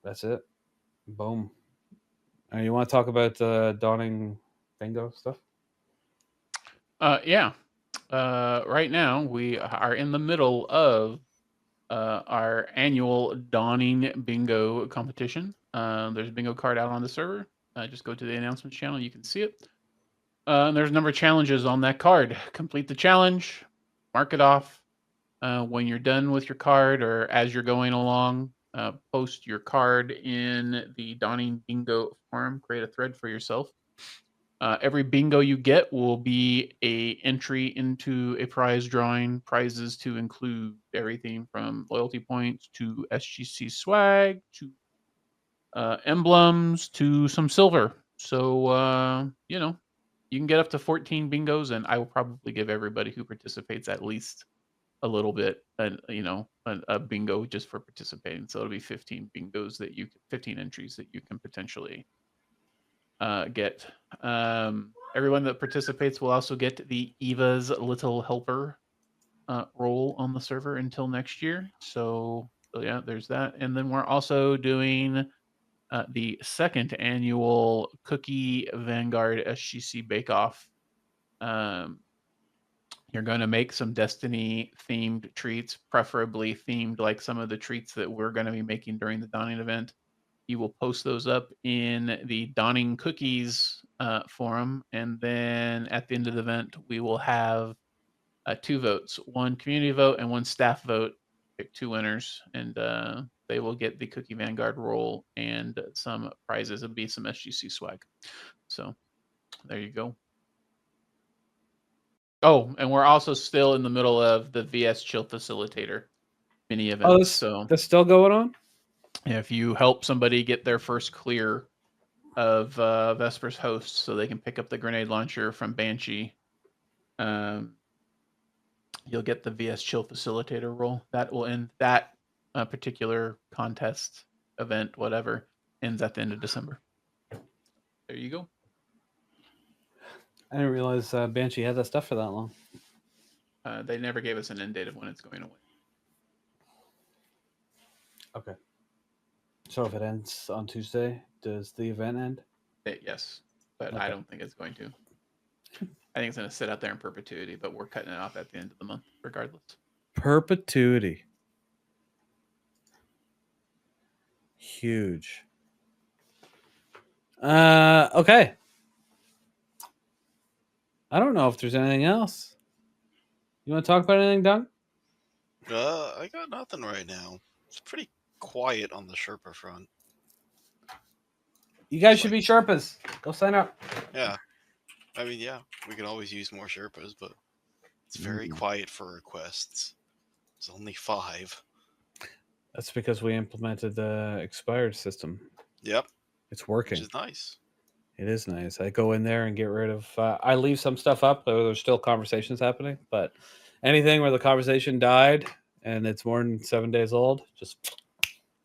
That's it. Boom. You want to talk about dawning bingo stuff? Yeah. Right now we are in the middle of our annual dawning bingo competition. There's a bingo card out on the server. Just go to the announcements channel. You can see it. There's a number of challenges on that card. Complete the challenge. Mark it off. When you're done with your card or as you're going along, post your card in the Dawning Bingo forum. Create a thread for yourself. Every bingo you get will be a entry into a prize drawing. Prizes to include everything from loyalty points to SGC swag to emblems to some silver. So you can get up to 14 bingos, and I will probably give everybody who participates at least a little bit, a bingo just for participating. So it'll be 15 bingos 15 entries that you can potentially get. Everyone that participates will also get the Eva's Little Helper role on the server until next year. So yeah, there's that. And then we're also doing the second annual Cookie Vanguard SGC Bake Off. You're going to make some Destiny themed treats, preferably themed like some of the treats that we're going to be making during the Dawning event. You will post those up in the Dawning Cookies forum. And then at the end of the event, we will have 2 votes, 1 community vote and 1 staff vote. Pick 2 winners, and they will get the Cookie Vanguard roll and some prizes. It'll be some SGC swag. So there you go. Oh, and we're also still in the middle of the VS Chill Facilitator mini event. So that's still going on? If you help somebody get their first clear of Vesper's host so they can pick up the grenade launcher from Banshee, you'll get the VS Chill Facilitator role. That will end that particular contest, event, whatever, ends at the end of December. There you go. I didn't realize Banshee had that stuff for that long. They never gave us an end date of when it's going away. Okay. So if it ends on Tuesday, does the event end? Yes, but Okay. I don't think it's going to. I think it's going to sit out there in perpetuity, but we're cutting it off at the end of the month regardless. Perpetuity. Huge. Okay. I don't know if there's anything else. You want to talk about anything, Doug? I got nothing right now. It's pretty quiet on the Sherpa front. You guys It's should like- be Sherpas. Go sign up. Yeah. I mean, yeah, we could always use more Sherpas, but it's very quiet for requests. It's only 5. That's because we implemented the expired system. Yep, It's working. which is nice. It is nice. I go in there and get rid of. I leave some stuff up. There's still conversations happening, but anything where the conversation died and it's more than 7 days old, just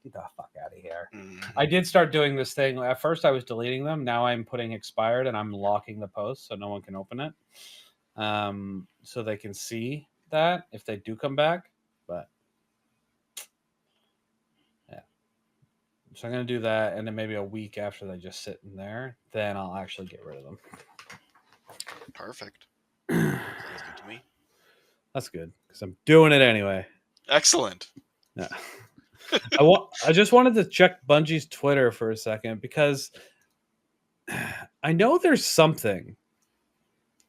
get the fuck out of here. I did start doing this thing. At first, I was deleting them. Now I'm putting expired and I'm locking the post so no one can open it, so they can see that if they do come back. But yeah, so I'm gonna do that, and then maybe a week after they just sit in there, then I'll actually get rid of them. Perfect. Sounds good to me. That's good because I'm doing it anyway. Excellent. Yeah. I just wanted to check Bungie's Twitter for a second because I know there's something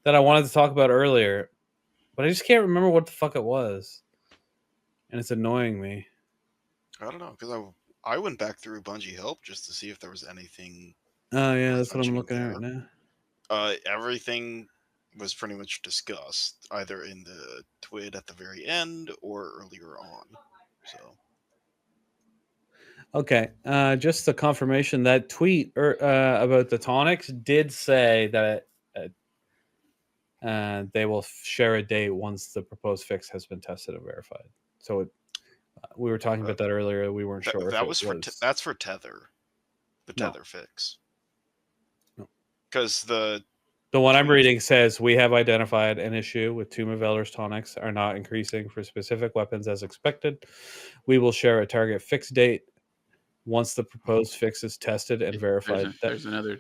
that I wanted to talk about earlier, but I just can't remember what the fuck it was, and it's annoying me. I don't know, because I went back through Bungie Help just to see if there was anything. Oh yeah, worth that's what I'm mentioning looking at right there. now. Everything was pretty much discussed either in the TWID at the very end or earlier on. So Okay, just the confirmation that tweet about the tonics did say that they will share a date once the proposed fix has been tested and verified. So we were talking about that earlier. We weren't sure. that was for that's for Tether, the No. Tether fix. No. Because the one I'm reading says we have identified an issue with Tomb of Elders tonics are not increasing for specific weapons as expected. We will share a target fix date once the proposed fix is tested and verified. There's another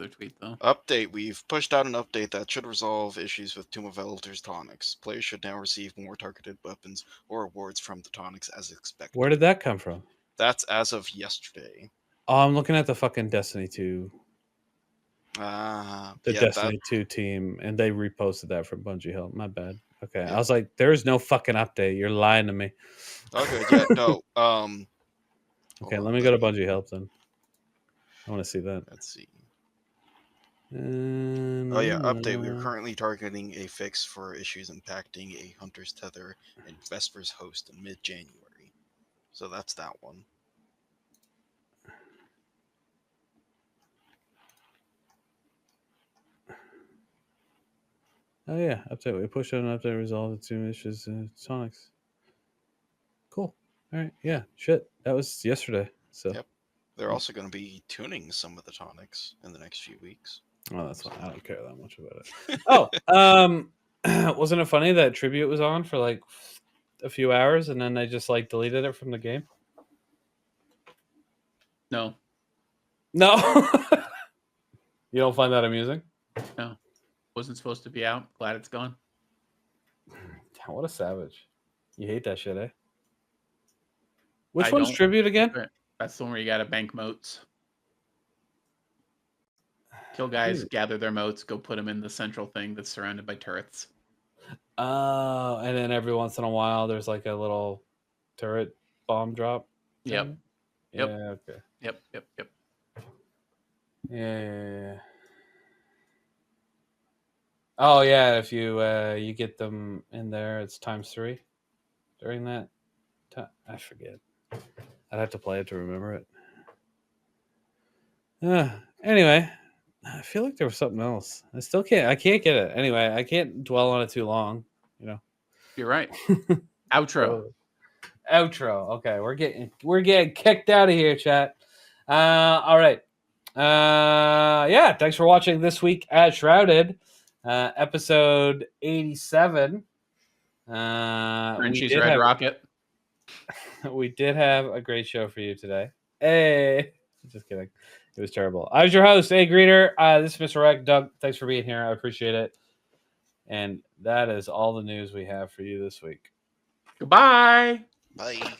tweet though. update, we've pushed out an update that should resolve issues with Tomb of Elders tonics. Players should now receive more targeted weapons or rewards from the tonics as expected. Where did that come from? That's as of yesterday. Oh, I'm looking at the fucking Destiny 2. The Destiny 2 team, and they reposted that from Bungie Help. My bad. Okay, Yeah. I was like, there is no fucking update. You're lying to me. Okay, yeah, no. Okay, let me go to Bungie Help then. I want to see that. Let's see. Oh yeah, update. We are currently targeting a fix for issues impacting a Hunter's Tether and Vesper's Host in mid-January. So that's that one. Oh yeah, update. We pushed out an update, resolved the 2 issues in Sonics. Cool. All right. Yeah. Shit. That was yesterday. So. Yep. They're also going to be tuning some of the tonics in the next few weeks. Oh, that's fine. I don't care that much about it. Wasn't it funny that Tribute was on for like a few hours and then they just like deleted it from the game? No. You don't find that amusing? No. Wasn't supposed to be out. Glad it's gone. What a savage. You hate that shit, eh? Which I one's don't. Tribute again? That's the one where you got to bank moats. Kill guys, gather their moats, go put them in the central thing that's surrounded by turrets. Oh, and then every once in a while there's like a little turret bomb drop. Yep. thing? Yep. Yeah, okay. Yep. Yeah. Oh yeah, if you you get them in there, it's ×3 during that time. I forget. I'd have to play it to remember it. Anyway, I feel like there was something else. I can't get it. Anyway, I can't dwell on it too long. You know. You're right. Outro. Outro. Okay, we're getting kicked out of here, chat. All right. Yeah, thanks for watching this week at Shrouded, episode 87. Frenchie's Red Rocket. We did have a great show for you today. Hey, just kidding. It was terrible. I was your host, Greeter. This is Mr. Rec. Doug, thanks for being here. I appreciate it. And that is all the news we have for you this week. Goodbye. Bye.